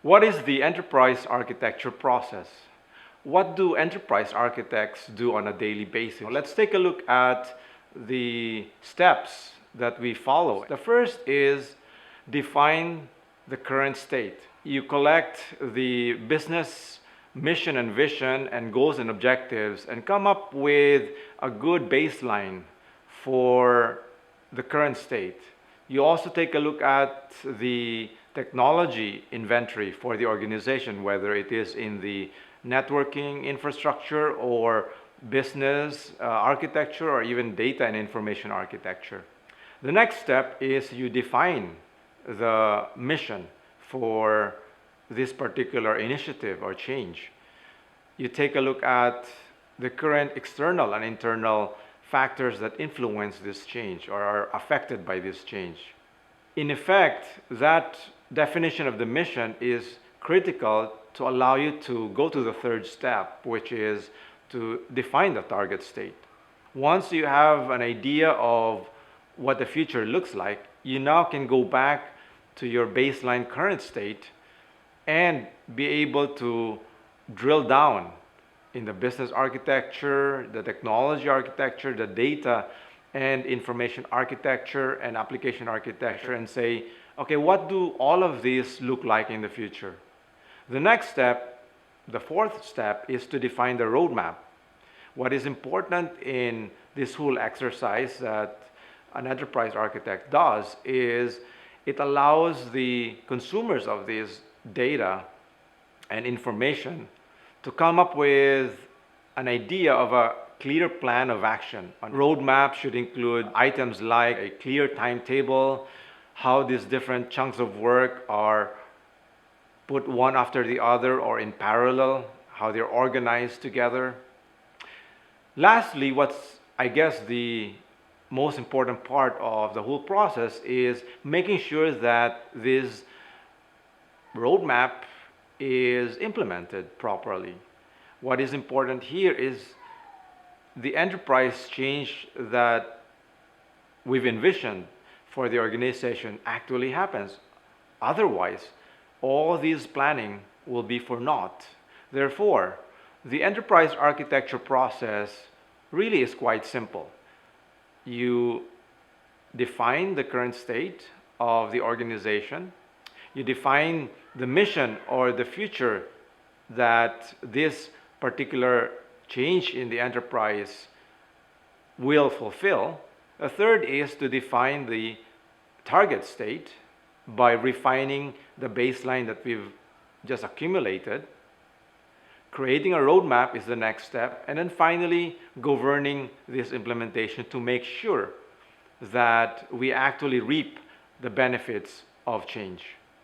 What is the enterprise architecture process? What do enterprise architects do on a daily basis? Let's take a look at the steps that we follow. The first is define the current state. You collect the business mission and vision and goals and objectives and come up with a good baseline for the current state. You also take a look at the technology inventory for the organization, whether it is in the networking infrastructure or business architecture or even data and information architecture. The next step is you define the mission for this particular initiative or change. You take a look at the current external and internal factors that influence this change or are affected by this change. In effect, that definition of the mission is critical to allow you to go to the third step, which is to define the target state. Once you have an idea of what the future looks like, you now can go back to your baseline current state and be able to drill down in the business architecture, the technology architecture, the data and information architecture and application architecture and say, okay, what do all of these look like in the future? The next step, the fourth step, is to define the roadmap. What is important in this whole exercise that an enterprise architect does is it allows the consumers of this data and information to come up with an idea of a clear plan of action. A roadmap should include items like a clear timetable, how these different chunks of work are put one after the other or in parallel, how they're organized together. Lastly, what's, I guess, the most important part of the whole process is making sure that this roadmap is implemented properly. What is important here is the enterprise change that we've envisioned for the organization actually happens. Otherwise, all this planning will be for naught. Therefore, the enterprise architecture process really is quite simple. You define the current state of the organization. You define the mission or the future that this particular change in the enterprise will fulfill. A third is to define the target state by refining the baseline that we've just accumulated. Creating a roadmap is the next step, and then finally governing this implementation to make sure that we actually reap the benefits of change.